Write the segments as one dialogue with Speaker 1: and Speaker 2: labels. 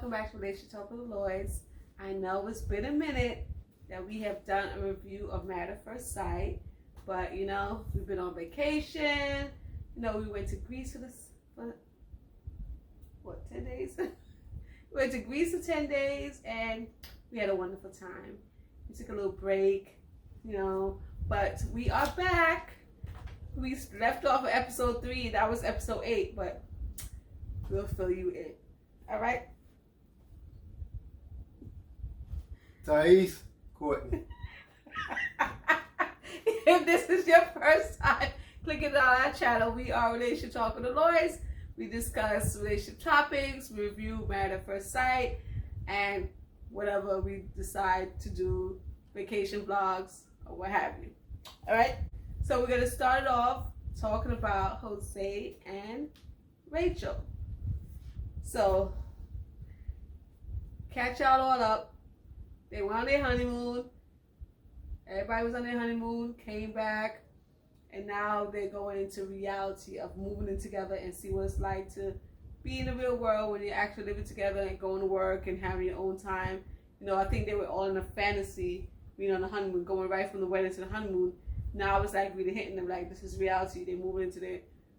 Speaker 1: welcome back to Relationship Talk with the Lloyds. I know it's been a minute that we have done a review of Married at First Sight, but you know, we've been on vacation. You know, we went to Greece for 10 days? We went to Greece for 10 days and we had a wonderful time. We took a little break, you know, but we are back. We left off at episode 3, that was episode 8, but we'll fill you in. All right?
Speaker 2: Tyece, Courtney.
Speaker 1: If this is your first time clicking on our channel, we are Relationship Talk with the Lloyds. We discuss relationship topics, we review Married at First Sight, and whatever we decide to do, vacation vlogs or what have you. All right? So we're going to start it off talking about Jose and Rachel. So, catch y'all all up. They went on their honeymoon. Everybody was on their honeymoon, came back, and now they're going into reality of moving in together and see what it's like to be in the real world when you're actually living together and going to work and having your own time. You know, I think they were all in a fantasy, being on the honeymoon, going right from the wedding to the honeymoon. Now it's like really hitting them like this is reality. They're moving into their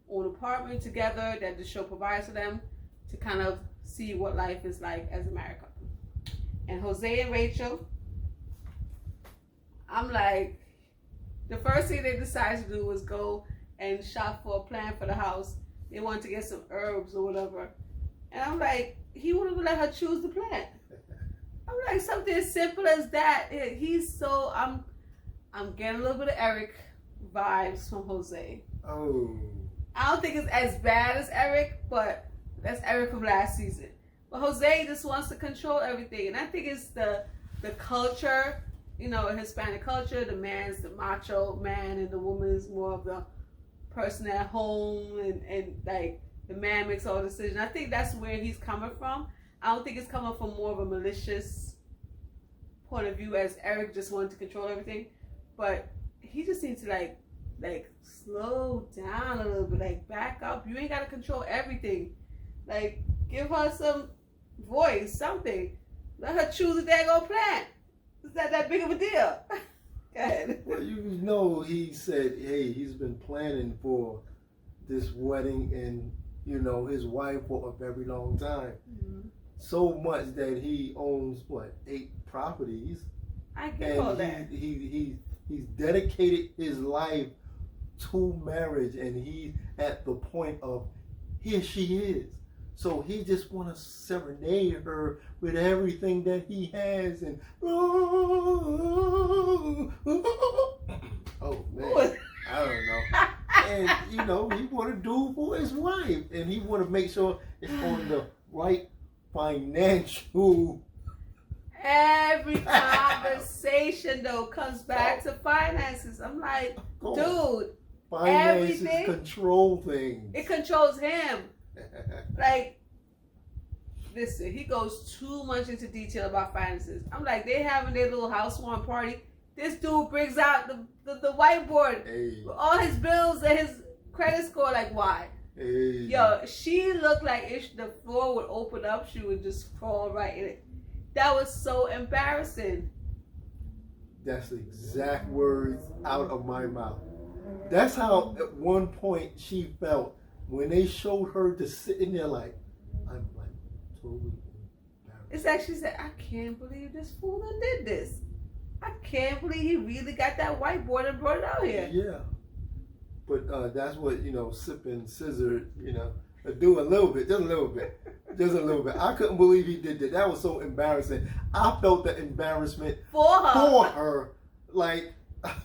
Speaker 1: own apartment together that the show provides for them to kind of see what life is like as a married couple. And Jose and Rachel, I'm like, the first thing they decided to do was go and shop for a plant for the house. They wanted to get some herbs or whatever. And I'm like, he wouldn't let her choose the plant. I'm like, something as simple as that. He's so, I'm getting a little bit of Eric vibes from Jose.
Speaker 2: Oh.
Speaker 1: I don't think it's as bad as Eric, but that's Eric from last season. But Jose just wants to control everything. And I think it's the culture, you know, Hispanic culture. The man's the macho man and the woman's more of the person at home. And like the man makes all the decisions. I think that's where he's coming from. I don't think it's coming from more of a malicious point of view as Eric just wanted to control everything. But he just needs to like slow down a little bit, like back up. You ain't gotta control everything. Like give her some voice, something. Let her choose a daggone plant. It's not that big of a deal. Go ahead.
Speaker 2: Well, you know, he said, hey, he's been planning for this wedding and, you know, his wife for a very long time. Mm-hmm. So much that he owns, 8 properties.
Speaker 1: I get all that.
Speaker 2: He's dedicated his life to marriage, and he's at the point of here she is. So he just want to serenade her with everything that he has, and oh man, I don't know. And you know, he want to do for his wife, and he want to make sure it's on the right financial.
Speaker 1: Every conversation though comes back to finances. I'm like, dude,
Speaker 2: finances
Speaker 1: everything
Speaker 2: control things.
Speaker 1: It controls him. Like, listen, he goes too much into detail about finances. I'm like, they having their little housewarming party. This dude brings out the whiteboard with all his bills and his credit score. Like, why?
Speaker 2: Hey.
Speaker 1: Yo, she looked like if the floor would open up, she would just fall right in it. That was so embarrassing.
Speaker 2: That's the exact words out of my mouth. That's how at one point she felt when they showed her just sitting there like, I'm like totally embarrassed.
Speaker 1: It's like she said, I can't believe this fool done did this. I can't believe he really got that whiteboard and brought it out here.
Speaker 2: Yeah. But that's what, you know, sipping scissor, you know, do a little bit, just a little bit. Just a little bit. I couldn't believe he did that. That was so embarrassing. I felt the embarrassment
Speaker 1: for
Speaker 2: her. Like,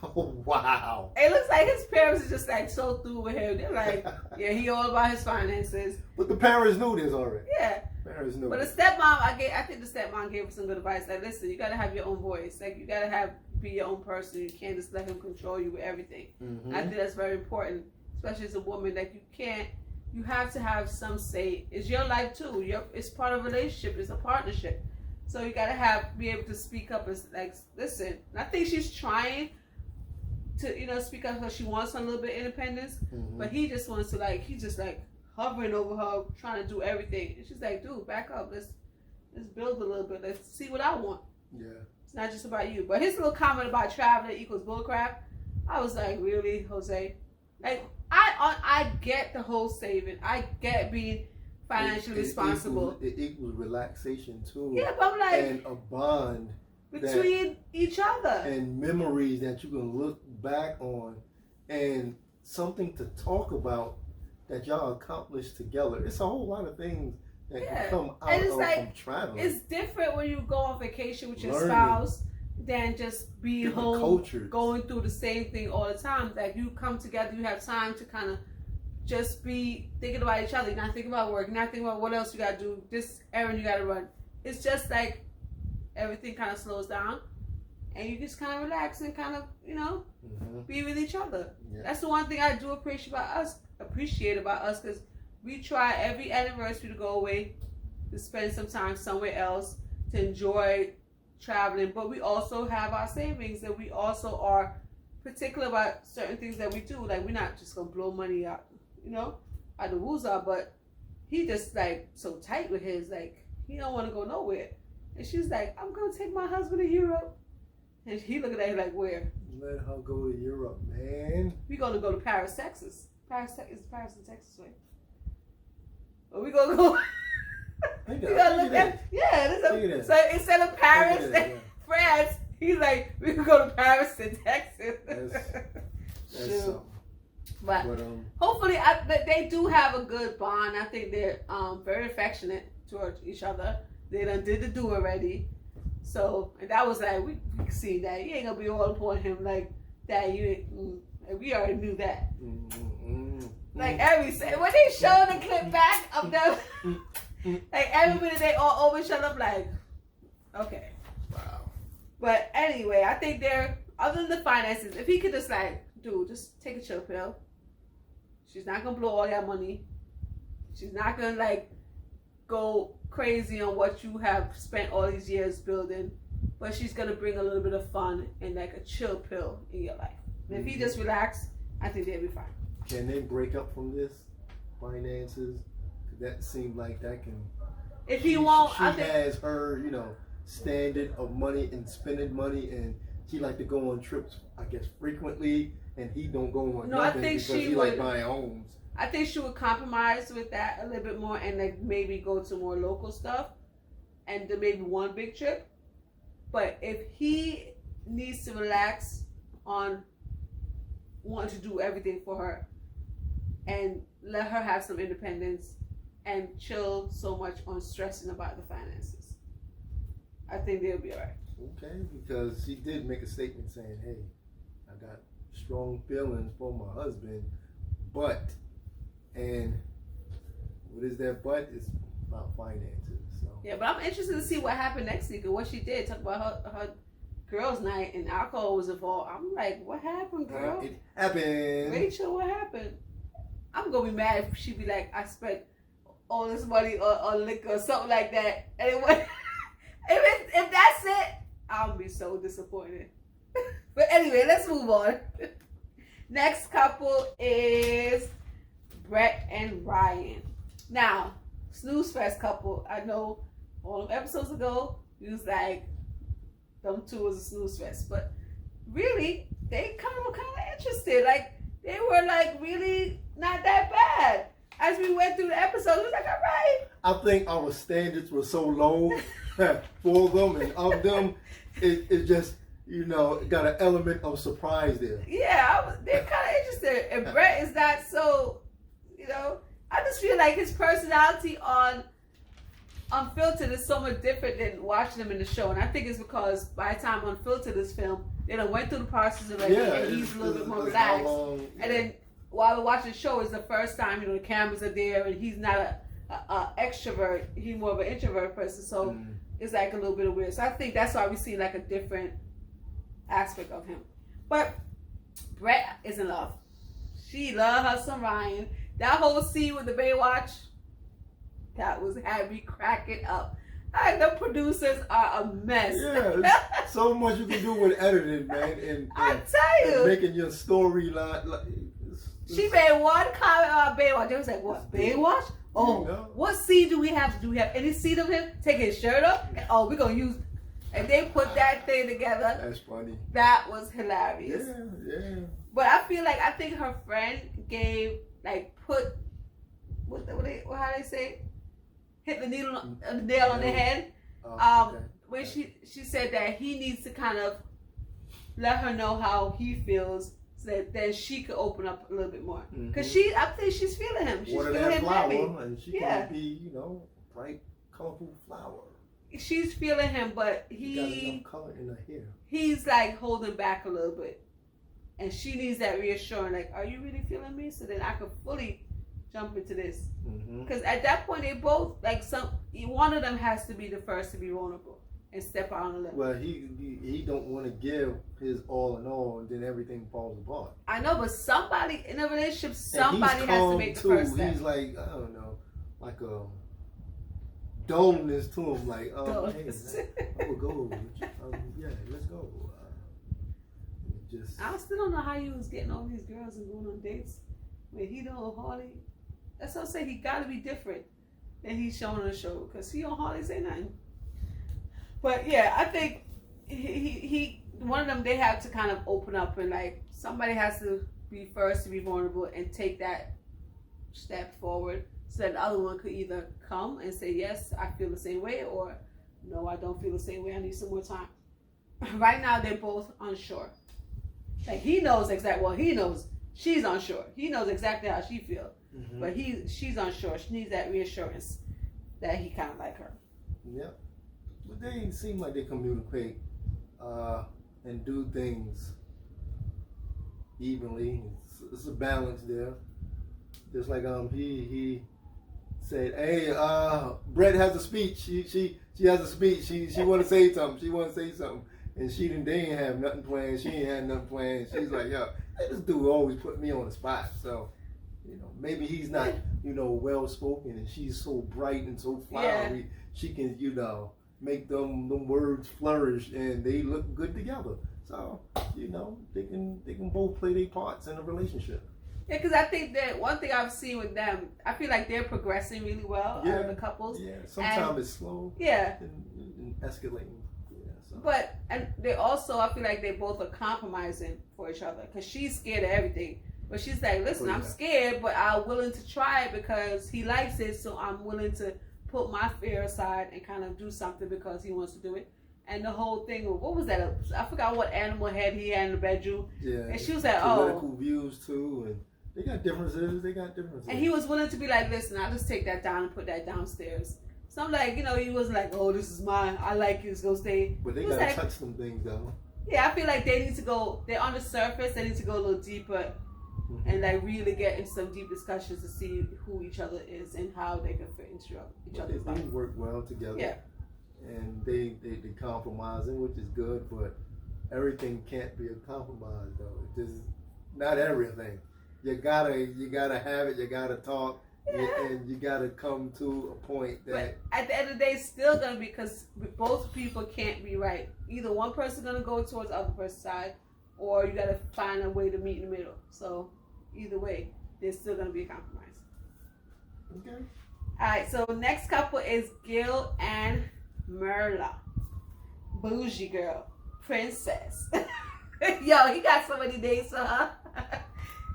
Speaker 2: oh, wow.
Speaker 1: It looks like his parents are just like so through with him. They're like, yeah, he all about his finances.
Speaker 2: But the parents knew this already.
Speaker 1: Yeah.
Speaker 2: Parents knew.
Speaker 1: But the stepmom, I think the stepmom gave him some good advice. Like, listen, you gotta have your own voice. Like, you gotta be your own person. You can't just let him control you with everything. Mm-hmm. I think that's very important, especially as a woman. Like, you have to have some say. It's your life too. It's part of a relationship. It's a partnership. So you gotta be able to speak up and like, listen. And I think she's trying to, you know, speak up because she wants a little bit of independence. Mm-hmm. But he just wants to he's just like hovering over her, trying to do everything. And she's like, dude, back up. let's build a little bit. Let's see what I want.
Speaker 2: Yeah.
Speaker 1: It's not just about you. But his little comment about traveling equals bullcrap, I was like, really, Jose? Like, I get the whole saving. I get being financially responsible.
Speaker 2: It equals relaxation too.
Speaker 1: Yeah, but I'm like,
Speaker 2: and a bond
Speaker 1: between each other.
Speaker 2: And memories that you can look back on and something to talk about that y'all accomplished together. It's a whole lot of things that can come out from traveling.
Speaker 1: It's different when you go on vacation with your spouse than just being home, going through the same thing all the time. Like, you come together, you have time to kind of just be thinking about each other. You're not thinking about work, you're not thinking about what else you got to do, this errand you got to run. It's just like everything kind of slows down and you just kind of relax and kind of, you know, be with each other. Yeah. That's the one thing I do appreciate about us, because we try every anniversary to go away, to spend some time somewhere else, to enjoy traveling, but we also have our savings, and we also are particular about certain things that we do. Like, we're not just gonna blow money out, you know, out the woozah, but he just like so tight with his, like, he don't want to go nowhere. And she's like, I'm gonna take my husband to Europe. And he looking at her like, where?
Speaker 2: Let her go to Europe, man.
Speaker 1: We're gonna go to Paris, Texas. Paris in Texas, right? But we gonna go. We gotta look at, so instead of Paris and France, he's like, we can go to Paris and Texas.
Speaker 2: That's something.
Speaker 1: But hopefully, they do have a good bond. I think they're very affectionate towards each other. They done did the do already. So, and that was like, we can see that. You ain't gonna be all upon him like that. We already knew that. Like, when they show the clip back of them, like, every minute they all over each other, I'm like, okay.
Speaker 2: Wow.
Speaker 1: But anyway, I think other than the finances, if he could just like, dude, just take a chill pill. She's not gonna blow all that money. She's not gonna like go crazy on what you have spent all these years building, but she's gonna bring a little bit of fun and like a chill pill in your life. And if he just relax, I think they'll be fine.
Speaker 2: Can they break up from this? Finances? That seems like that can.
Speaker 1: If he won't,
Speaker 2: she has her, you know, standard of money and spending money, and she like to go on trips, I guess, frequently, and he don't go on nothing because he like buying homes.
Speaker 1: I think she would compromise with that a little bit more, and like maybe go to more local stuff, and then maybe one big trip. But if he needs to relax on wanting to do everything for her, and let her have some independence, and chill so much on stressing about the finances, I think they'll be all right.
Speaker 2: Okay, because she did make a statement saying, hey, I got strong feelings for my husband, but, and what is that but? It's about finances. So.
Speaker 1: Yeah, but I'm interested to see what happened next week and what she did. Talk about her girls' night and alcohol was involved. I'm like, what happened, girl?
Speaker 2: It happened.
Speaker 1: Rachel, what happened? I'm going to be mad if she be like, I spent all this money on liquor or something like that. And it was, if that's it, I'll be so disappointed. But anyway, let's move on. Next couple is Brett and Ryan. Now, snooze fest couple. I know all of episodes ago, it was like, them two was a snooze fest. But really, they kind of interested. Like, they were like really not that bad. As we went through the episode, it was like, all right.
Speaker 2: I think our standards were so low for them and of them. It just, you know, got an element of surprise there.
Speaker 1: Yeah, they're kind of interested. And Brett is not so, you know, I just feel like his personality on Unfiltered is so much different than watching him in the show. And I think it's because by the time Unfiltered is filmed, they done went through the process already, and he's a little bit more relaxed. And then while we're watching the show, it's the first time, you know, the cameras are there, and he's not a extrovert. He's more of an introvert person, so it's like a little bit of weird. So I think that's why we see like a different aspect of him. But Brett is in love. She loves her some Ryan. That whole scene with the Baywatch, that had me cracking up. Like, the producers are a mess.
Speaker 2: Yeah, so much you can do with editing, man. And
Speaker 1: I tell you,
Speaker 2: and making your storyline.
Speaker 1: She made one comment about Baywatch. They was like, what, Baywatch? Oh, what scene do we have? Do we have any scene of him taking his shirt off? Oh, we're gonna use. And they put that thing together.
Speaker 2: That's funny.
Speaker 1: That was hilarious.
Speaker 2: Yeah.
Speaker 1: But I think her friend gave put how they say, hit the nail on the head.
Speaker 2: Okay.
Speaker 1: When she said that he needs to kind of let her know how he feels, so that then she could open up a little bit more. Because I think she's feeling him. She's
Speaker 2: Water
Speaker 1: feeling
Speaker 2: that
Speaker 1: him
Speaker 2: flower,
Speaker 1: heavy.
Speaker 2: and she can be, bright, colorful flower.
Speaker 1: She's feeling him, but
Speaker 2: got enough color in her hair.
Speaker 1: He's like holding back a little bit, and she needs that reassurance. Like, are you really feeling me? So then I could fully jump into this. Because at that point, they both one of them has to be the first to be vulnerable and step out on the limb.
Speaker 2: Well, he don't want to give his all in all, and then everything falls apart.
Speaker 1: I know, but somebody in a relationship, somebody has to make the first step.
Speaker 2: He's like, I don't know, like a dullness to him, like, hey, I will go. Yeah, let's go.
Speaker 1: I still don't know how he was getting all these girls and going on dates when he don't hardly. That's what I say. He got to be different than he's showing on the show, because he don't hardly say nothing. But yeah, I think he one of them, they have to kind of open up, and like somebody has to be first to be vulnerable and take that step forward, so that the other one could either come and say, yes, I feel the same way, or no, I don't feel the same way, I need some more time. Right now, they're both unsure. Like, he knows exactly, well, he knows she's unsure. He knows exactly how she feels, but she's unsure. She needs that reassurance that he kind of like her.
Speaker 2: Yep. But they seem like they communicate and do things evenly. It's a balance there. Just like he said, hey, Brett has a speech. She has a speech. She want to say something. And they didn't have nothing planned. She ain't had nothing planned. She's like, yo, this dude always put me on the spot. So, maybe he's not, well spoken, and she's so bright and so flowery. Yeah. She can, make them words flourish, and they look good together. So, they can both play their parts in a relationship.
Speaker 1: Yeah, because I think that one thing I've seen with them, I feel like they're progressing really well out of the couples.
Speaker 2: Yeah, sometimes it's slow.
Speaker 1: Yeah.
Speaker 2: And escalating. Yeah, so.
Speaker 1: But, and they also, I feel like they both are compromising for each other, because she's scared of everything. But she's like, listen, I'm scared, but I'm willing to try it because he likes it, so I'm willing to put my fear aside and kind of do something because he wants to do it. And the whole thing, what was that? I forgot what animal head he had in the bedroom.
Speaker 2: Yeah.
Speaker 1: And she was like,
Speaker 2: political views too, and they got differences.
Speaker 1: And he was willing to be like, listen, I'll just take that down and put that downstairs. So I'm like, he wasn't like, oh, this is mine, I like it, it's gonna stay.
Speaker 2: But they gotta touch some things though.
Speaker 1: Yeah, I feel like they need to go, they're on the surface, they need to go a little deeper and like really get into some deep discussions to see who each other is and how they can fit into each other's life.
Speaker 2: They work well together.
Speaker 1: Yeah.
Speaker 2: And they compromising, which is good, but everything can't be a compromise though. Just not everything. You gotta have it, you gotta talk, and you gotta come to a point that.
Speaker 1: But at the end of the day, it's still gonna be, because both people can't be right. Either one person's gonna go towards the other person's side, or you gotta find a way to meet in the middle. So either way, there's still gonna be a compromise.
Speaker 2: Okay.
Speaker 1: All right. So next couple is Gil and Myrla. Bougie girl, princess. Yo, he got so many names for her.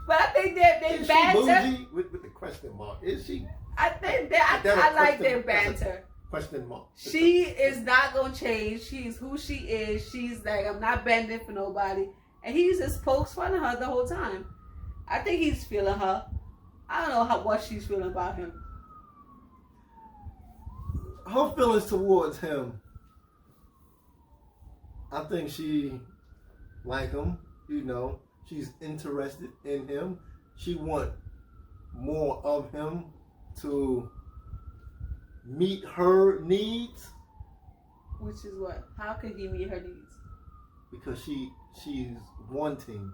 Speaker 1: But I think they banter.
Speaker 2: Is she bougie with the question mark? Is she?
Speaker 1: I think I like their banter.
Speaker 2: Question mark.
Speaker 1: She is not gonna change. She's who she is. She's like, I'm not bending for nobody. And he just pokes fun of her the whole time. I think he's feeling her. I don't know what she's feeling about him.
Speaker 2: Her feelings towards him, I think she like him, she's interested in him. She want more of him to meet her needs.
Speaker 1: Which is what? How can he meet her needs?
Speaker 2: Because she's wanting,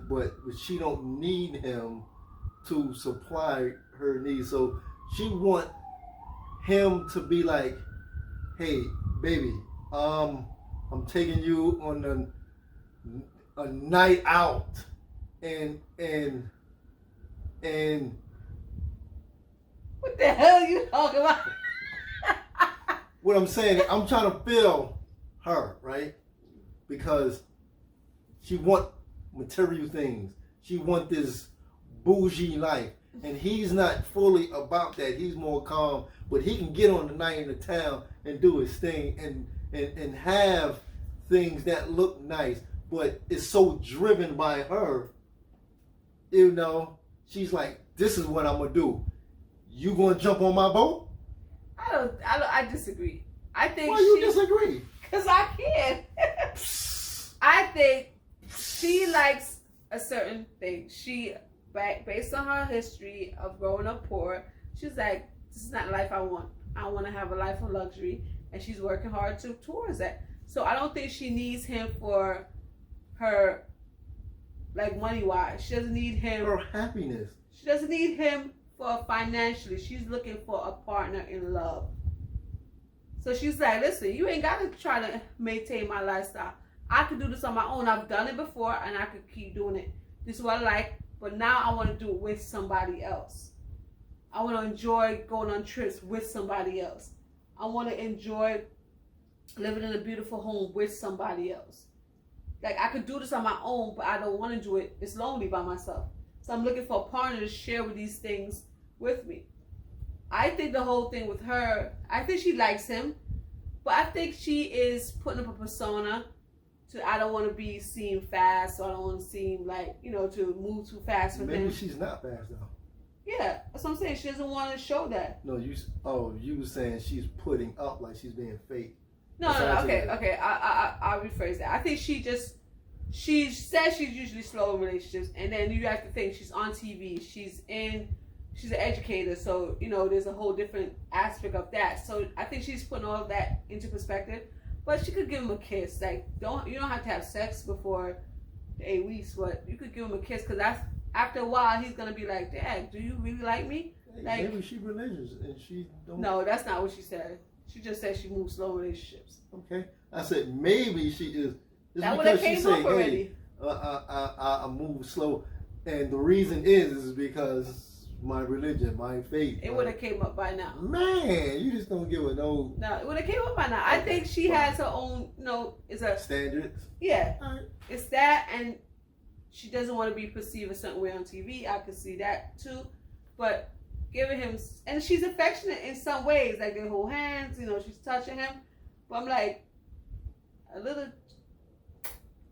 Speaker 2: but she don't need him to supply her needs. So she want him to be like, hey, baby, I'm taking you on a night out, and
Speaker 1: What the hell are you talking about?
Speaker 2: What I'm saying, I'm trying to feel her, right? Because she want material things. She want this bougie life. And he's not fully about that. He's more calm. But he can get on the night in the town and do his thing and have things that look nice. But it's so driven by her. You know, she's like, this is what I'm going to do. You going to jump on my boat?
Speaker 1: I disagree. I think
Speaker 2: Why you disagree?
Speaker 1: Because I can. I think she likes a certain thing. Based on her history of growing up poor, she's like, this is not the life I want. I want to have a life of luxury, and she's working hard towards that. So I don't think she needs him for her, like, money-wise. She doesn't need him.
Speaker 2: Her happiness.
Speaker 1: She doesn't need him for financially. She's looking for a partner in love. So she's like, listen, you ain't got to try to maintain my lifestyle. I can do this on my own. I've done it before, and I could keep doing it. This is what I like, but now I want to do it with somebody else. I want to enjoy going on trips with somebody else. I want to enjoy living in a beautiful home with somebody else. Like, I could do this on my own, but I don't want to do it. It's lonely by myself. So I'm looking for a partner to share with these things with me. I think the whole thing with her, I think she likes him, but I think she is putting up a persona to, I don't want to be seen fast, or I don't want to seem like, you know, to move too fast for him.
Speaker 2: Maybe she's not fast though.
Speaker 1: Yeah, that's what I'm saying. She doesn't want to show that.
Speaker 2: No, you were saying she's putting up like she's being fake.
Speaker 1: No, okay. I'll rephrase that. I think she says she's usually slow in relationships, and then you have to think she's on TV, she's an educator, so, you know, there's a whole different aspect of that. So I think she's putting all of that into perspective. But she could give him a kiss. Like, you don't have to have sex before the 8 weeks, but you could give him a kiss, because that's, after a while, he's gonna be like, Dad, do you really like me? Like,
Speaker 2: maybe she religious and she don't.
Speaker 1: No, that's not what she said. She just said she moves slow in relationships.
Speaker 2: Okay, I said maybe she is.
Speaker 1: That would have came up already.
Speaker 2: Hey, I move slow, and the reason is because my religion, my faith.
Speaker 1: It would have came up by now.
Speaker 2: Man, you just don't give a no.
Speaker 1: No, it would have came up by now. I think she has her own, it's a
Speaker 2: standards.
Speaker 1: Yeah,
Speaker 2: right.
Speaker 1: It's that, and she doesn't want to be perceived a certain way on TV. I could see that too, but giving him, and she's affectionate in some ways, like they hold hands. She's touching him, but I'm like, a little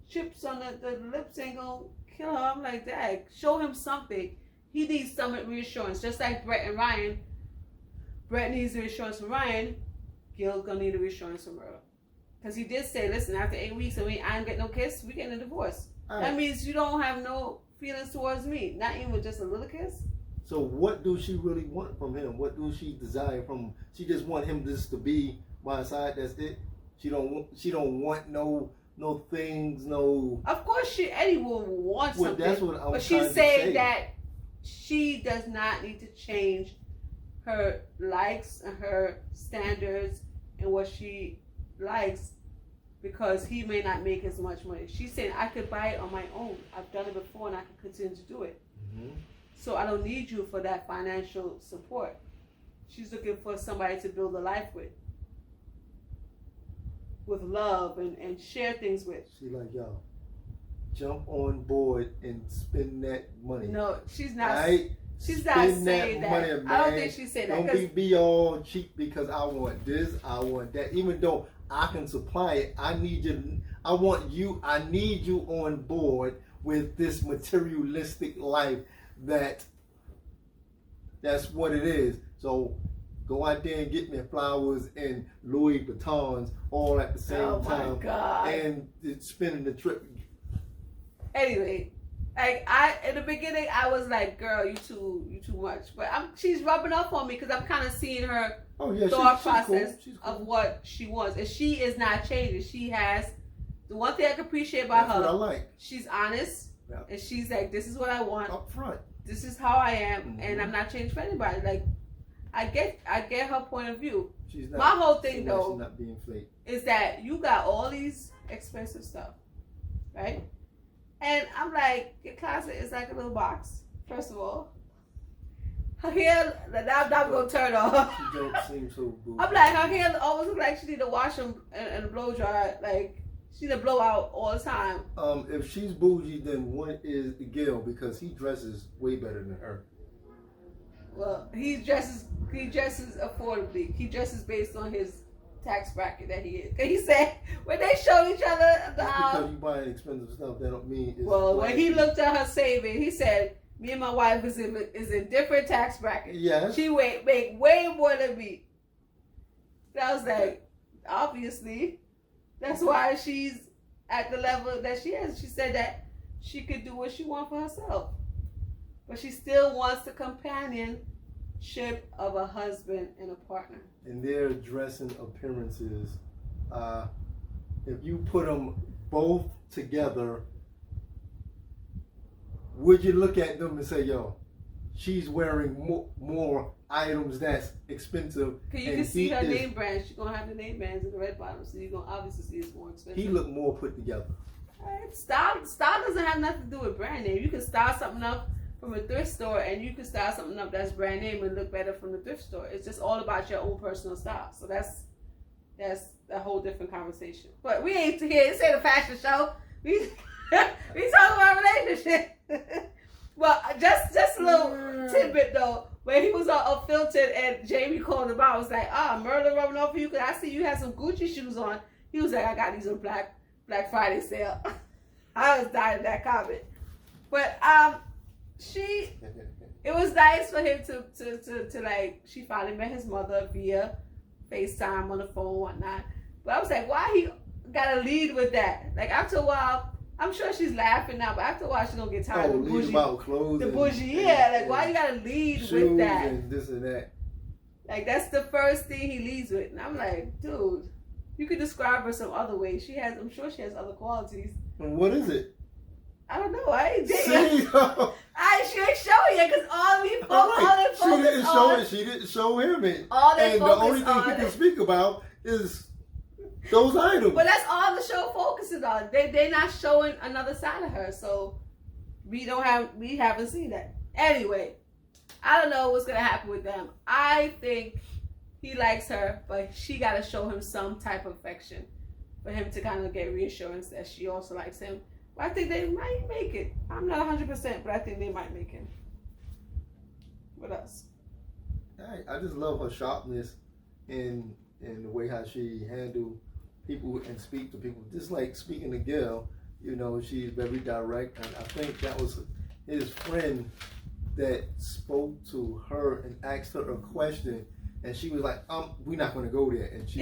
Speaker 1: chips on the lips ain't gonna kill her. I'm like, Dad, show him something. He needs some reassurance, just like Brett and Ryan. Brett needs the reassurance from Ryan. Gil's gonna need a reassurance from Myrla. Because he did say, listen, after 8 weeks, I ain't getting no kiss, we getting a divorce. Right. That means you don't have no feelings towards me, not even with just a little kiss.
Speaker 2: So what do she really want from him? What do she desire from him? She just want him just to be by her side, that's it? She don't want no things, no.
Speaker 1: Of course anyone will want something.
Speaker 2: That's what I'm
Speaker 1: but she's saying that she does not need to change her likes and her standards and what she likes because he may not make as much money. She's saying, I could buy it on my own. I've done it before and I can continue to do it. Mm-hmm. So I don't need you for that financial support. She's looking for somebody to build a life with love and share things with.
Speaker 2: She like, y'all, jump on board and spend that money.
Speaker 1: No, she's not.
Speaker 2: Right?
Speaker 1: She's not saying that. Money, I don't think she's saying that.
Speaker 2: Don't be all cheap because I want this, I want that. Even though I can supply it, I need you. I need you on board with this materialistic life. That's what it is. So go out there and get me flowers and Louis Vuittons all at the same time.
Speaker 1: Oh my God.
Speaker 2: And spending the trip.
Speaker 1: Anyway, like in the beginning I was like, girl, you too much. But she's rubbing up on me because I'm kind of seeing her thought process
Speaker 2: she's cool.
Speaker 1: Of what she wants. And she is not changing. She has the one thing I can appreciate about her.
Speaker 2: That's what I like.
Speaker 1: She's honest.
Speaker 2: Yeah.
Speaker 1: And she's like, this is what I want.
Speaker 2: Up front.
Speaker 1: This is how I am, and I'm not changing for anybody. Like, I get her point of view.
Speaker 2: She's not,
Speaker 1: my whole thing though
Speaker 2: she's not being fake.
Speaker 1: Is that you got all these expensive stuff, right? And I'm like, your closet is like a little box. First of all, Her hair, I'm not gonna turn off.
Speaker 2: She don't seem so bougie.
Speaker 1: I'm like, her hair always look like she need to wash them and blow dry. Like, she need to blow out all the time.
Speaker 2: If she's bougie, then what is Gil? Because he dresses way better than her.
Speaker 1: Well, he dresses affordably. He dresses based on his tax bracket that he is. He said when they showed each other the
Speaker 2: Just because you buy expensive stuff, that don't mean it's
Speaker 1: well, when he looked at her savings, he said, "Me and my wife is in different tax brackets.
Speaker 2: Yes.
Speaker 1: She make way more than me." And I was like, obviously, that's why she's at the level that she is. She said that she could do what she wants for herself, but she still wants the companionship of a husband and a partner.
Speaker 2: And their dressing appearances, if you put them both together, would you look at them and say, yo, she's wearing more items that's expensive?
Speaker 1: Cause you can see her name brand. She's gonna have the name brands in the red bottom, so you're gonna obviously see it's more expensive.
Speaker 2: He looked more put together.
Speaker 1: Right. Style doesn't have nothing to do with brand name. You can style something up from a thrift store, and you can style something up that's brand name and look better from the thrift store. It's just all about your own personal style. So that's a whole different conversation. But we ain't here. This ain't a fashion show. We talking about relationship. Well, just a little tidbit though. When he was unfiltered and Jamie called him out, I was like, Myrla rubbing off you because I see you have some Gucci shoes on. He was like, I got these on Black Friday sale. I was dying of that comment. But it was nice for him to like, she finally met his mother via FaceTime on the phone and whatnot. But I was like, why he gotta lead with that? Like, after a while, I'm sure she's laughing now, but after a while she's gonna get tired of the bougie.
Speaker 2: About clothes.
Speaker 1: The bougie, like, why you gotta lead with that?
Speaker 2: And this and that.
Speaker 1: Like, that's the first thing he leads with. And I'm like, dude, you could describe her some other way. I'm sure she has other qualities.
Speaker 2: And what is it?
Speaker 1: I don't know. I ain't dating. She ain't showing it because all we focus
Speaker 2: She didn't show him it.
Speaker 1: All they
Speaker 2: and the only thing he can speak about is those items.
Speaker 1: But that's all the show focuses on. They're not showing another side of her, so we haven't seen that. Anyway, I don't know what's gonna happen with them. I think he likes her, but she gotta show him some type of affection for him to kind of get reassurance that she also likes him. But I think they might make it. I'm not 100%, but I think they might make it. What else?
Speaker 2: I just love her sharpness and the way how she handle people and speak to people. Just like speaking to Gil, you know, she's very direct. And I think that was his friend that spoke to her and asked her a question. And she was like, we're not going to go there. And she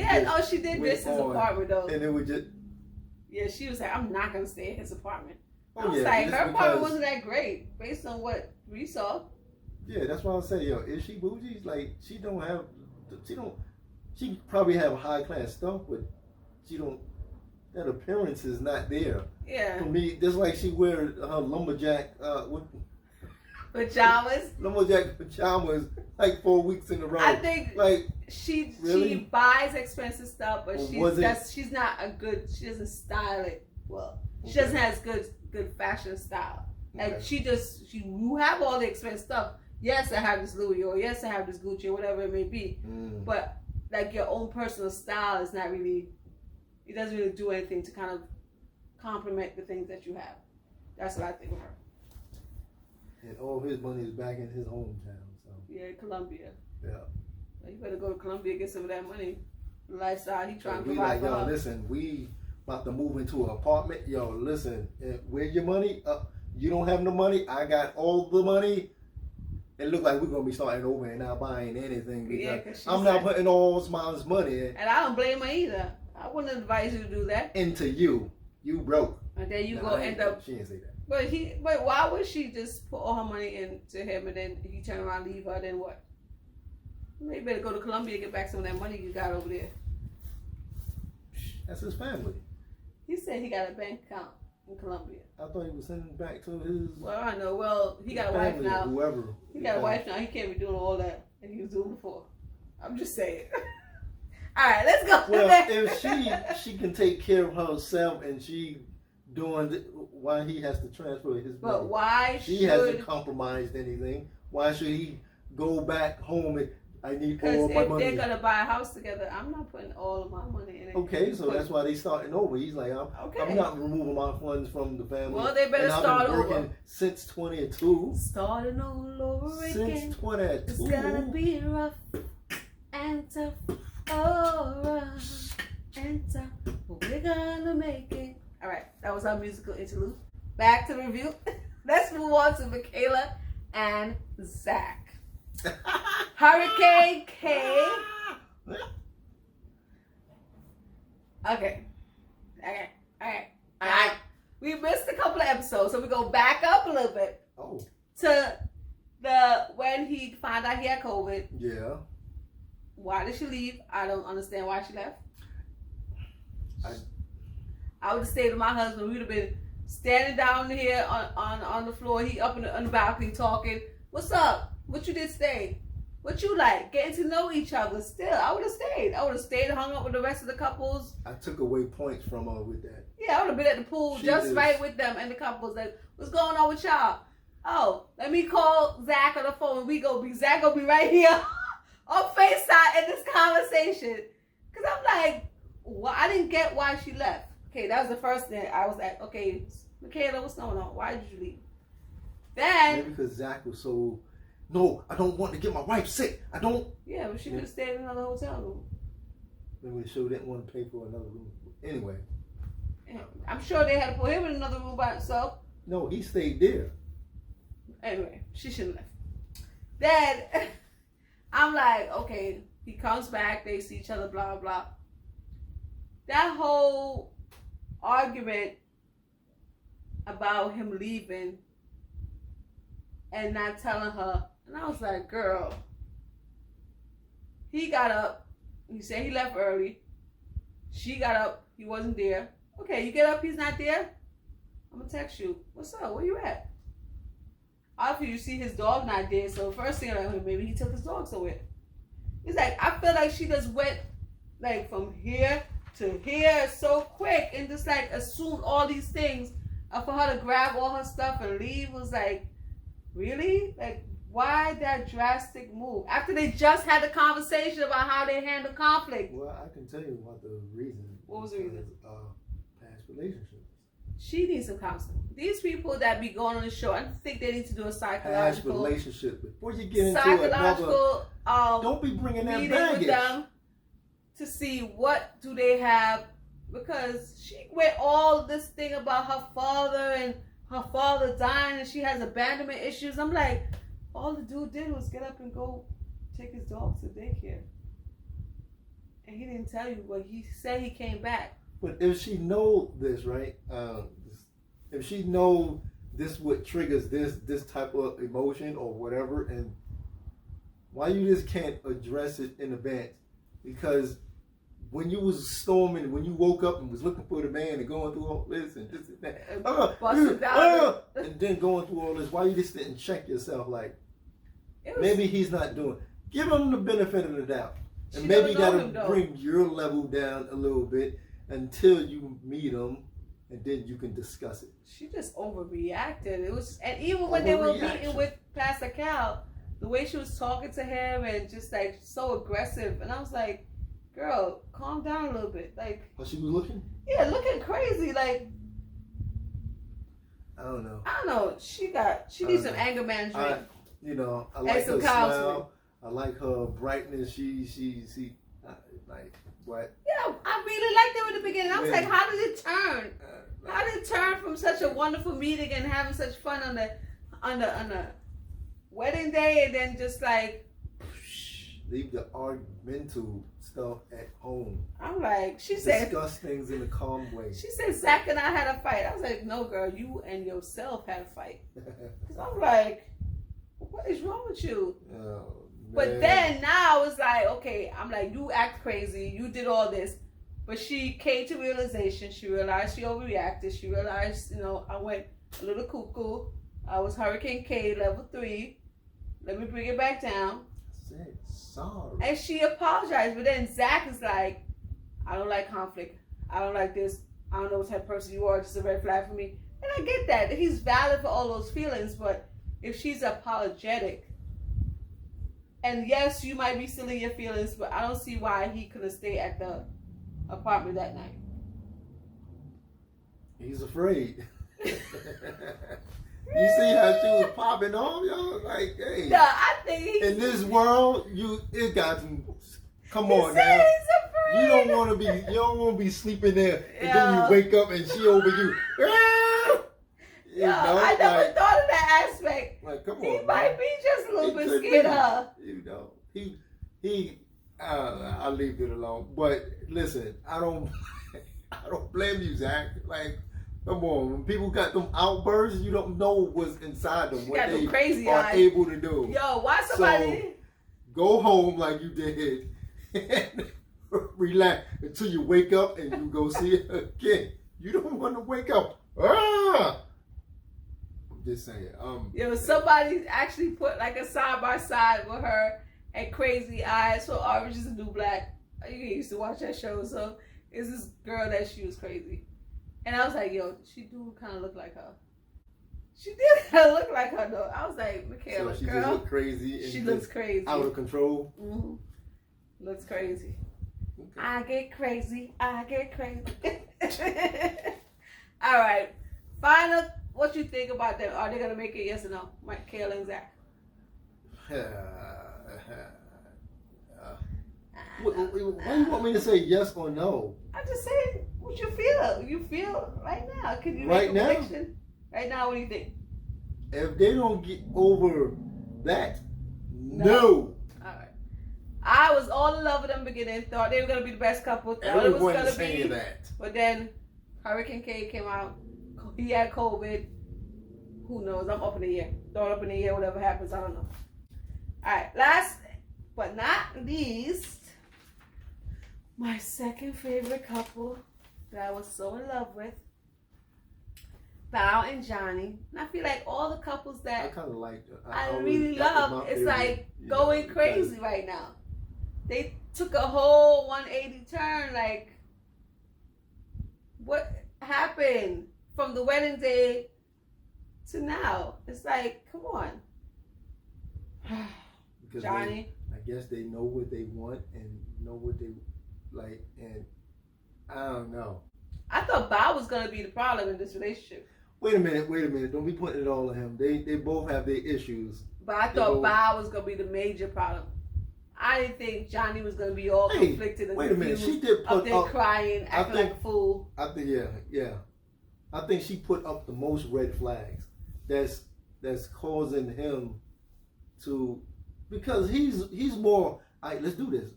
Speaker 1: she did miss his apartment though.
Speaker 2: And it was just...
Speaker 1: Yeah, she was like, I'm not going to stay in his apartment. I
Speaker 2: was
Speaker 1: like, her apartment wasn't that great based on what we saw.
Speaker 2: Yeah, that's why I say, yo, is she bougie? Like, she probably have high class stuff, but that appearance is not there.
Speaker 1: Yeah.
Speaker 2: For me, just like she wears her lumberjack,
Speaker 1: pajamas.
Speaker 2: Lumberjack pajamas like 4 weeks in a row.
Speaker 1: I think
Speaker 2: like
Speaker 1: she buys expensive stuff, but she doesn't style it well. She doesn't have good fashion style. Like you have all the expensive stuff. Yes, I have this Louis, or yes, I have this Gucci, or whatever it may be. But like your own personal style is not really. It doesn't really do anything to kind of complement the things that you have. That's what I think of her.
Speaker 2: And all his money is back in his hometown. So
Speaker 1: yeah, Colombia.
Speaker 2: Yeah.
Speaker 1: You better go to Colombia and get some of that money. The lifestyle he trying to
Speaker 2: like,
Speaker 1: provide for her.
Speaker 2: Listen, we about to move into an apartment. Yo, listen, where's your money? You don't have no money. I got all the money. It look like we're gonna be starting over and not buying anything because I'm not putting all Smile's money in.
Speaker 1: And I don't blame her either. I wouldn't advise you to do that.
Speaker 2: Into you. You broke.
Speaker 1: And then you end up.
Speaker 2: She didn't say that.
Speaker 1: But why would she just put all her money into him and then he turn around and leave her? Then what? You better go to Colombia and get back some of that money you got over there.
Speaker 2: That's his family.
Speaker 1: He said he got a bank account in Colombia.
Speaker 2: I thought he was sending back to his.
Speaker 1: Well, I know. Well, he got a wife now.
Speaker 2: Whoever.
Speaker 1: He got a wife now. He can't be doing all that that he was doing before. I'm just saying. All right, let's go.
Speaker 2: Well, if she can take care of herself and she doing why he has to transfer his money.
Speaker 1: But why
Speaker 2: she hasn't compromised anything. Why should he go back home and I need
Speaker 1: Because
Speaker 2: all my
Speaker 1: if
Speaker 2: money.
Speaker 1: they're gonna buy a house together, I'm not putting all of my money in it.
Speaker 2: Okay, so that's why they starting over. He's like, I'm not removing my funds from the family.
Speaker 1: Well, they better
Speaker 2: and
Speaker 1: start
Speaker 2: I've been working
Speaker 1: over.
Speaker 2: Since 22.
Speaker 1: Starting all over again.
Speaker 2: Since 22.
Speaker 1: It's gonna be rough and tough. Oh, rough and tough. But we're gonna make it. All right, that was our musical interlude. Back to the review. Let's move on to Michaela and Zack. Hurricane K. Okay. We missed a couple of episodes, so we go back up a little bit.
Speaker 2: Oh.
Speaker 1: To when he found out he had COVID.
Speaker 2: Yeah.
Speaker 1: Why did she leave? I don't understand why she left. I would have stayed with my husband. We would have been standing down here on the floor. He up on the balcony talking. What's up? What you did stay? What you like? Getting to know each other still. I would have stayed. I would have stayed and hung up with the rest of the couples.
Speaker 2: I took away points from her with that.
Speaker 1: Yeah, I would have been at the pool right with them and the couples. Like, what's going on with y'all? Oh, let me call Zack on the phone. Zack gonna be right here on FaceTime in this conversation. Cause I'm like, well, I didn't get why she left. Okay, that was the first thing. I was like, okay, Michaela, what's going on? Why did you leave? Then
Speaker 2: maybe because Zack was so, no, I don't want to get my wife sick. I don't.
Speaker 1: Yeah, but she could have stayed in another hotel room.
Speaker 2: Maybe the show didn't want to pay for another room. Anyway.
Speaker 1: Yeah, I'm sure they had to put him in another room by himself.
Speaker 2: No, he stayed there.
Speaker 1: Anyway, she shouldn't have. Then I'm like, okay, he comes back, they see each other, blah, blah. That whole argument about him leaving and not telling her, and I was like, girl, he got up, he said he left early, she got up, he wasn't there. Okay, you get up, he's not there, I'm gonna text you, what's up, where you at? Obviously you see his dog not there, so first thing I'm like, maybe he took his dog somewhere. It's like, I feel like she just went like from here to here so quick and just like assumed all these things, and for her to grab all her stuff and leave was like, really? Like, why that drastic move? After they just had the conversation about how they handle conflict.
Speaker 2: Well, I can tell you what the reason.
Speaker 1: What was the reason?
Speaker 2: Past relationships.
Speaker 1: She needs some counseling. These people that be going on the show, I think they need to do a psychological.
Speaker 2: Past relationship. Before you get into another, don't be bringing that baggage.
Speaker 1: With them to see what do they have, because she went all this thing about her father and her father dying and she has abandonment issues. I'm like, all the dude did was get up and go take his dog to daycare. And he didn't tell you, but he said he came back.
Speaker 2: But if she know this, right? If she know this what triggers this type of emotion or whatever, and why you just can't address it in advance? Because when you was storming, when you woke up and was looking for the man and going through all this and this and that, and then going through all this, why you just didn't check yourself? Like, maybe he's not doing. Give him the benefit of the doubt, and maybe that'll bring your level down a little bit until you meet him, and then you can discuss it.
Speaker 1: She just overreacted. It was, and even when they were meeting with Pastor Cal, the way she was talking to him and just like so aggressive, and I was like, girl, calm down a little bit. Like,
Speaker 2: how she was looking?
Speaker 1: Yeah, looking crazy. Like,
Speaker 2: I don't know. She
Speaker 1: needs some anger management.
Speaker 2: I like her smile. I like her brightness. She like what? Yeah,
Speaker 1: I really liked her in the beginning. I was like, how did it turn? How did it turn from such a wonderful meeting and having such fun on the wedding day, and then just like
Speaker 2: leave the argumental stuff at home.
Speaker 1: I'm like,
Speaker 2: discuss things in a calm way.
Speaker 1: She said Zack and I had a fight. I was like, no, girl, you and yourself had a fight. I'm like, what is wrong with you?
Speaker 2: Oh,
Speaker 1: but then now it's like, okay, I'm like, you act crazy. You did all this. But she came to realization. She realized she overreacted. She realized, I went a little cuckoo. I was Hurricane K, level 3. Let me bring it back down.
Speaker 2: Sorry.
Speaker 1: And she apologized. But then Zack is like, I don't like conflict. I don't like this. I don't know what type of person you are. Just a red flag for me. And I get that. He's valid for all those feelings. But if she's apologetic, And yes, you might be still in your feelings, but I don't see why he couldn't stay at the apartment that night.
Speaker 2: He's afraid. You see how she was popping off, y'all? Like, hey.
Speaker 1: No, I think
Speaker 2: in this world, it got some. Come on
Speaker 1: said
Speaker 2: now.
Speaker 1: He's afraid.
Speaker 2: You don't want to be sleeping there, and then you wake up and she over you.
Speaker 1: You know, I never thought of that aspect.
Speaker 2: Like, come on.
Speaker 1: He might be just a little bit scared of her.
Speaker 2: You know, I'll leave it alone. But listen, I don't blame you, Zach. Like, come on, when people got them outbursts, you don't know what's inside them, what they
Speaker 1: crazy
Speaker 2: are
Speaker 1: eyes.
Speaker 2: able to do.
Speaker 1: Yo, why somebody?
Speaker 2: So, go home like you did, and relax until you wake up and you go see it again. You don't want to wake up. Ah! I'm just saying.
Speaker 1: Yo, somebody actually put like a side by side with her and Crazy Eyes for Orange is the New Black. You used to watch that show, so it's this girl that she was crazy. And I was like, yo, she do kind of look like her. She did kind of look like her, though. I was like, Michaela,
Speaker 2: so she
Speaker 1: girl.
Speaker 2: just look crazy. And
Speaker 1: she looks crazy.
Speaker 2: Out of control.
Speaker 1: Mm-hmm. Looks crazy.
Speaker 2: Okay.
Speaker 1: I get crazy. I get crazy. All right. Final, what you think about them? Are they going to make it, yes or no? Michaela and Zack.
Speaker 2: What do you want me to say, yes or no?
Speaker 1: I'm just saying what you feel. You feel right now. Can you
Speaker 2: Right
Speaker 1: make a
Speaker 2: now?
Speaker 1: prediction? Right now, what do you think?
Speaker 2: If they don't get over that, no.
Speaker 1: All right. I was all in love with them beginning. Thought they were going to be the best couple. Thought it was
Speaker 2: Everyone
Speaker 1: going
Speaker 2: is
Speaker 1: to be.
Speaker 2: saying that.
Speaker 1: But then Hurricane K came out. He had COVID. Who knows? I'm up in the air. Throw it up in the air. Whatever happens, I don't know. All right. Last but not least, my second favorite couple that I was so in love with, Bao and Johnny. And I feel like all the couples
Speaker 2: I
Speaker 1: that
Speaker 2: kind of like it.
Speaker 1: I really love, it's like going crazy right now. They took a whole 180 turn. Like, what happened from the wedding day to now? It's like, come on.
Speaker 2: Because
Speaker 1: Johnny.
Speaker 2: I guess they know what they want and know what they like, and I don't know.
Speaker 1: I thought Bao was going to be the problem in this relationship.
Speaker 2: Wait a minute. Don't be putting it all on him. They both have their issues.
Speaker 1: But I thought Bao was going to be the major problem. I didn't think Johnny was going to be all conflicted and
Speaker 2: wait a minute. She did put
Speaker 1: up there crying, acting like a fool.
Speaker 2: I think, yeah. I think she put up the most red flags. That's causing him to, because he's more, all right, let's do this.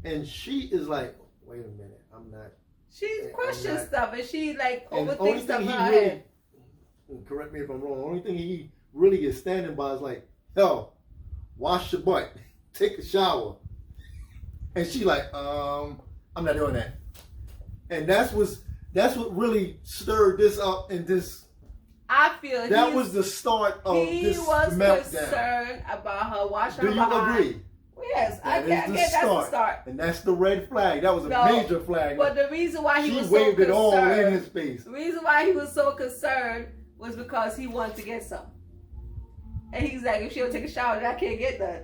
Speaker 2: And she is like, wait a minute, I'm not.
Speaker 1: She questions stuff and she like
Speaker 2: and
Speaker 1: overthinks stuff in her head.
Speaker 2: Correct me if I'm wrong. The only thing he really is standing by is like, hell, wash your butt, take a shower. And she like, I'm not doing that. And that's what really stirred this up and this.
Speaker 1: I feel
Speaker 2: that was the start of this meltdown.
Speaker 1: He was concerned about her washing her behind.
Speaker 2: Do you agree?
Speaker 1: Well, yes, I
Speaker 2: That's
Speaker 1: the start.
Speaker 2: And that's the red flag. That was a major flag.
Speaker 1: But the reason why he was so
Speaker 2: waved
Speaker 1: concerned,
Speaker 2: it all in his face.
Speaker 1: The reason why he was so concerned was because he wanted to get some. And he's like, if she don't take a shower, then I can't get none.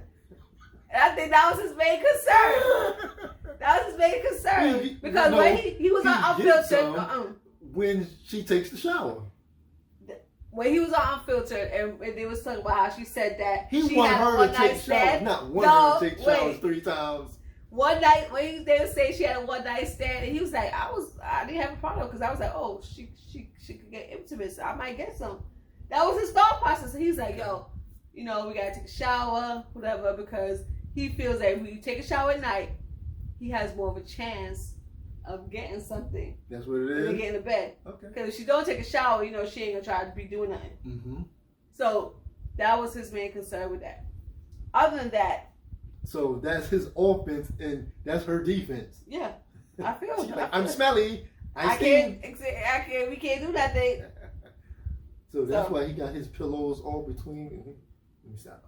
Speaker 1: And I think that was his main concern. That was his main concern. Because when he was on Unfiltered.
Speaker 2: When she takes the shower.
Speaker 1: When he was on Unfiltered and they was talking about how she said that
Speaker 2: he
Speaker 1: she
Speaker 2: wanted
Speaker 1: had
Speaker 2: her to take showers, not wanted her to take showers 3 times.
Speaker 1: One night when they would say she had a one night stand, and he was like, I didn't have a problem because I was like, oh, she could get intimate, so I might get some. That was his thought process. And he's like, yo, we gotta take a shower, whatever, because he feels that when you take a shower at night, he has more of a chance of getting something.
Speaker 2: That's what it is.
Speaker 1: When they get in the bed.
Speaker 2: Okay.
Speaker 1: Because if she don't take a shower, she ain't gonna try to be doing nothing.
Speaker 2: Mm-hmm.
Speaker 1: So that was his main concern with that. Other than that.
Speaker 2: So that's his offense and that's her defense.
Speaker 1: Yeah, I feel.
Speaker 2: I'm smelly.
Speaker 1: I can't. We can't do that thing.
Speaker 2: So that's why he got his pillows all between. Let me stop.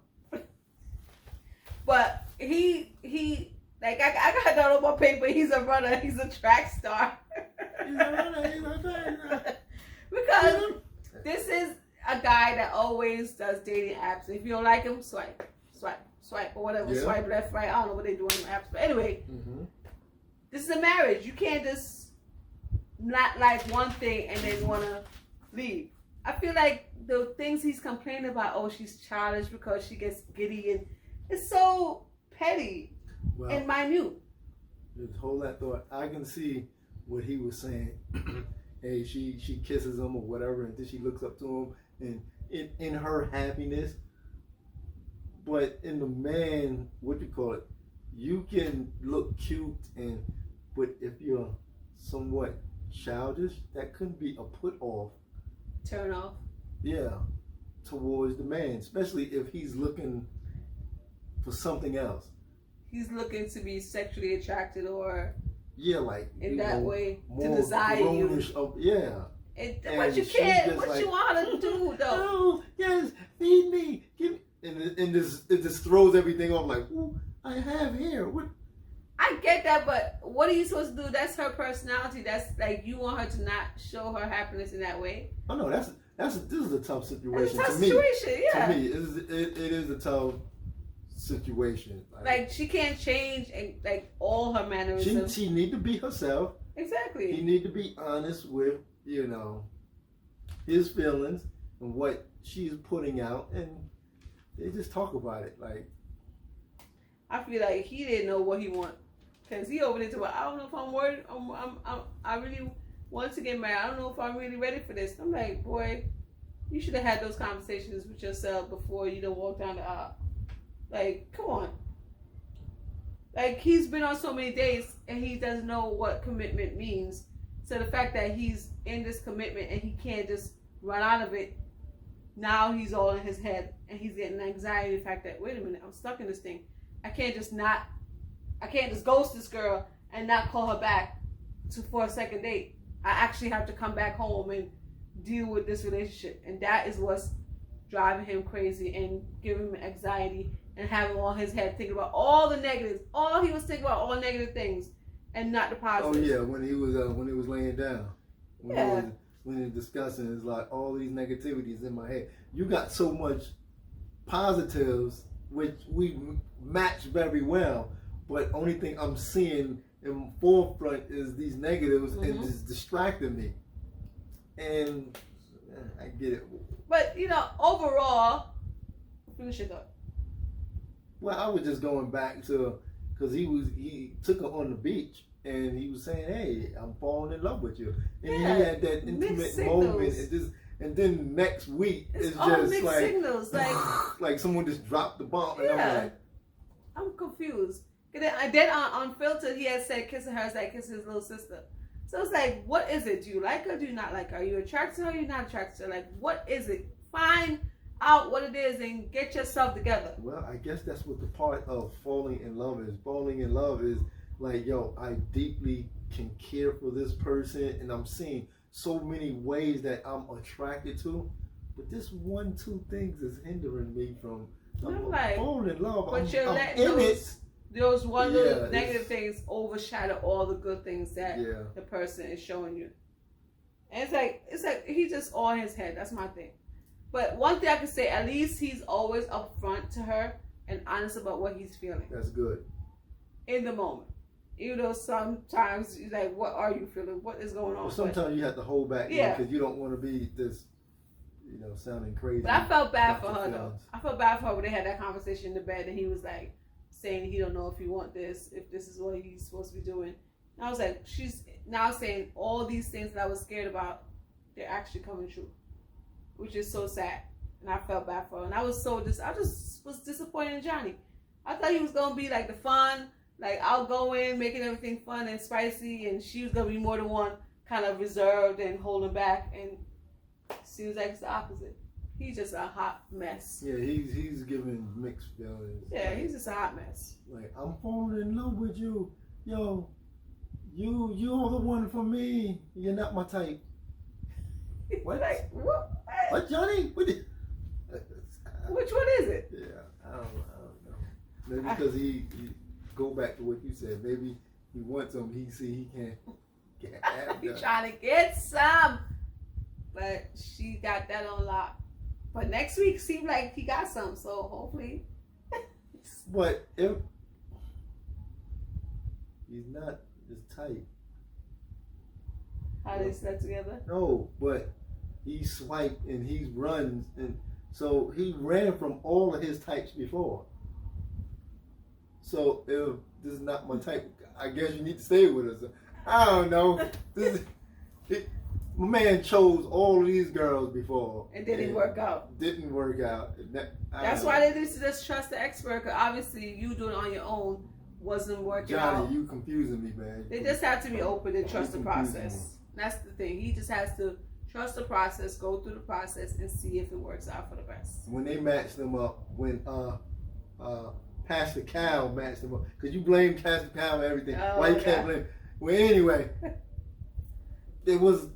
Speaker 1: But he like I got that on my paper. He's a runner. He's a track star.
Speaker 2: He's a runner.
Speaker 1: Because this is a guy that always does dating apps. If you don't like him, swipe. swipe or whatever,
Speaker 2: Yeah.
Speaker 1: swipe left, right. I don't know what they do on the apps, but anyway, this is a marriage. You can't just not like one thing and then want to leave. I feel like the things he's complaining about, oh, she's childish because she gets giddy, and it's so petty and minute.
Speaker 2: Just hold that thought. I can see what he was saying. Hey, she kisses him or whatever, and then she looks up to him, and in her happiness. But in the man, what you call it, you can look cute, but if you're somewhat childish, that could be a put off.
Speaker 1: Turn off.
Speaker 2: Yeah, towards the man, especially if he's looking for something else.
Speaker 1: He's looking to be sexually attracted or
Speaker 2: like
Speaker 1: in that way to
Speaker 2: more
Speaker 1: desire you. But you can't. What like, you want to do though?
Speaker 2: Oh yes, feed me, give me, and it just throws everything off. Like, ooh, I have hair. What?
Speaker 1: I get that, but what are you supposed to do? That's her personality. That's like you want her to not show her happiness in that way.
Speaker 2: Oh no, this is a tough situation.
Speaker 1: It's a tough situation, yeah.
Speaker 2: To me, it is a tough situation.
Speaker 1: Like she can't change and like all her mannerisms.
Speaker 2: She need to be herself.
Speaker 1: Exactly.
Speaker 2: He need to be honest with his feelings and what she's putting out, and they just talk about it. Like
Speaker 1: I feel like he didn't know what he want, because he over there to I don't know if I'm worried. I really want to get married. I don't know if I'm really ready for this. I'm like, boy, you should have had those conversations with yourself before you don't walk down the aisle. Like, come on. Like, he's been on so many dates and he doesn't know what commitment means. So the fact that he's in this commitment and he can't just run out of it, now he's all in his head and he's getting anxiety. The fact that, wait a minute, I'm stuck in this thing. I can't just ghost this girl and not call her back for a second date. I actually have to come back home and deal with this relationship. And that is what's driving him crazy and giving him anxiety and having all his head thinking about all the negatives. All he was thinking about all negative things and not the positives.
Speaker 2: Oh yeah, when he was laying down. When he was discussing, it's like all these negativities in my head. You got so much positives which we match very well, but only thing I'm seeing in forefront is these negatives and it's distracting me. And I get it.
Speaker 1: But overall, finish it up.
Speaker 2: Well, I was just going back to, because he took her on the beach and he was saying, "Hey, I'm falling in love with you," and he had that intimate moment, and then next week it's
Speaker 1: all
Speaker 2: just
Speaker 1: mixed
Speaker 2: like
Speaker 1: signals,
Speaker 2: like someone just dropped the bomb, and I'm like,
Speaker 1: I'm confused. And then on Filter, he had said kissing her is like kissing his little sister. So it's like, what is it? Do you like her? Do you not like her? Are you attracted to her? Or are you not attracted to her? Like, what is it? Find out what it is and get yourself together.
Speaker 2: Well, I guess that's what the part of falling in love is. Falling in love is like, yo, I deeply can care for this person, and I'm seeing so many ways that I'm attracted to, but this 1-2 things is hindering me from falling in love.
Speaker 1: But you're letting those little negative things overshadow all the good things that the person is showing you. And it's like he's just on his head. That's my thing. But one thing I can say, at least he's always upfront to her and honest about what he's feeling.
Speaker 2: That's good.
Speaker 1: In the moment. Even though sometimes you're like, what are you feeling? What is going on?
Speaker 2: Well, sometimes you have to hold back because you don't want to be this, sounding crazy.
Speaker 1: But I felt bad for her though. I felt bad for her when they had that conversation in the bed and he was like saying he don't know if he want this, if this is what he's supposed to be doing. And I was like, she's now saying all these things that I was scared about, they're actually coming true. Which is so sad. And I felt bad for her. And I just was disappointed in Johnny. I thought he was going to be like the fun, like outgoing, making everything fun and spicy. And she was going to be more the one kind of reserved and holding back. And it seems like it's the opposite. He's just a hot mess.
Speaker 2: Yeah, he's giving mixed feelings.
Speaker 1: Yeah, he's just a hot mess.
Speaker 2: Like, I'm falling in love with you. Yo, you're the one for me. You're not my type. What?
Speaker 1: Like, what?
Speaker 2: What, Johnny? Which
Speaker 1: one is it?
Speaker 2: Yeah, I don't know. Maybe because he go back to what you said. Maybe he wants them. He see he can't have them.
Speaker 1: He's trying to get some, but she got that on lock. But next week seemed like he got some. So hopefully
Speaker 2: But if he's not his type.
Speaker 1: How they slept together?
Speaker 2: No, but he swiped and he runs, and so he ran from all of his types before. So if this is not my type, I guess you need to stay with us. I don't know. My man chose all of these girls before.
Speaker 1: And didn't work out.
Speaker 2: Didn't work out.
Speaker 1: That's why they need to just trust the expert, because obviously you doing it on your own wasn't working
Speaker 2: Johnny,
Speaker 1: out.
Speaker 2: you confusing me, man.
Speaker 1: They just have to be open and trust the
Speaker 2: confusing
Speaker 1: process. That's the thing. He just has to trust the process, go through the process, and see if it works out for the best.
Speaker 2: When they matched them up, when Pastor Cal matched them up, because you blame Pastor Cal and everything.
Speaker 1: Oh,
Speaker 2: Why you can't blame? Well, anyway, it was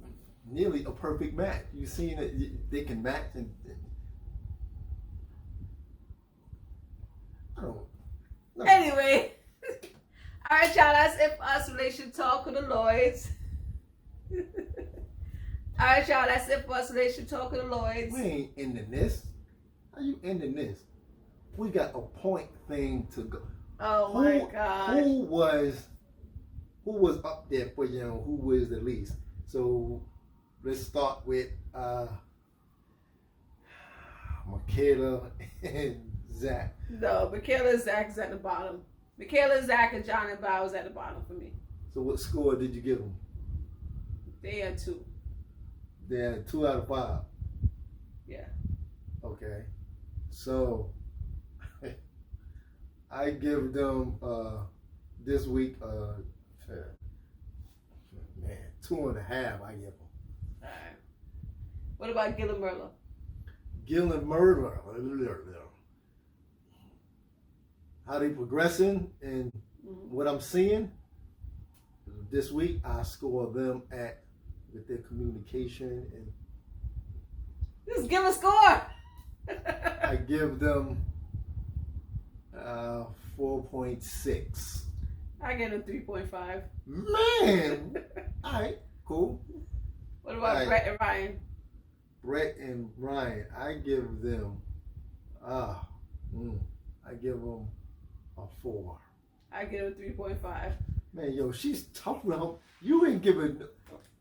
Speaker 2: nearly a perfect match. You seen it? They can match, and I don't know.
Speaker 1: Anyway, all right, y'all. That's it for us. Relation Talk with the Lloyds. All right, y'all. That's it for us. Relation Talk with the Lloyds.
Speaker 2: We ain't ending this. How you ending this? We got a point thing to go.
Speaker 1: Oh my God.
Speaker 2: Who was up there for you? Know, who was the least? So let's start with Michaela and Zack.
Speaker 1: No, Michaela Zack is at the bottom. Michaela Zack and Johnny Bao is at the bottom for me.
Speaker 2: So what score did you give them?
Speaker 1: They are 2.
Speaker 2: They're 2 out of 5.
Speaker 1: Yeah.
Speaker 2: Okay. So I give them this week man, 2.5 I give them.
Speaker 1: All right. What about Gil and Myrla?
Speaker 2: Gil and Myrla. How they progressing and what I'm seeing this week, I score them with their communication and
Speaker 1: Just give a score.
Speaker 2: I give them 4.6.
Speaker 1: I give them 3.5.
Speaker 2: Man, all right, cool.
Speaker 1: What about
Speaker 2: Right.
Speaker 1: Brett and Ryan?
Speaker 2: Brett and Ryan, I give them I give them a 4.
Speaker 1: I give them 3.5.
Speaker 2: Man, yo, she's tough now. You ain't giving.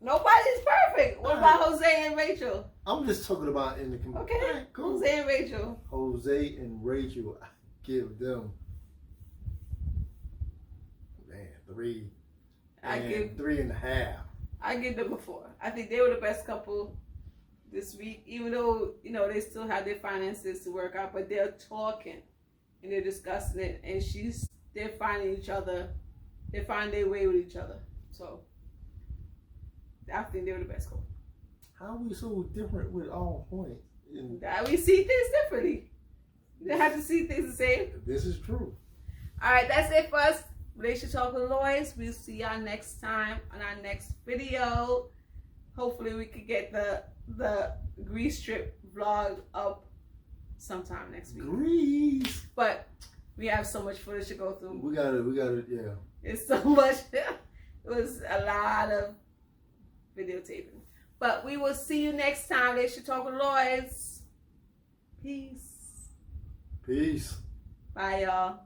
Speaker 1: Nobody's perfect. What about Jose and Rachel?
Speaker 2: I'm just talking about in the community.
Speaker 1: Okay,
Speaker 2: Right, cool.
Speaker 1: Jose and Rachel.
Speaker 2: Jose and Rachel, I give them 3.
Speaker 1: I give
Speaker 2: 3.5.
Speaker 1: I give them a 4. I think they were the best couple this week, even though they still have their finances to work out, but they're talking and they're discussing it, and they're finding each other. They find their way with each other. So I think they were the best couple.
Speaker 2: How are we so different with all points?
Speaker 1: We see things differently. They have to see things the same.
Speaker 2: This is true.
Speaker 1: All right, that's it for us. Relation Talk with Lloyds. We'll see y'all next time on our next video. Hopefully we could get the Grease trip vlog up sometime next week.
Speaker 2: Grease.
Speaker 1: But we have so much footage to go through.
Speaker 2: We got it, yeah.
Speaker 1: It's so much. It was a lot of videotaping. But we will see you next time. Relation Talk with Lloyds. Peace.
Speaker 2: Peace.
Speaker 1: Bye, y'all.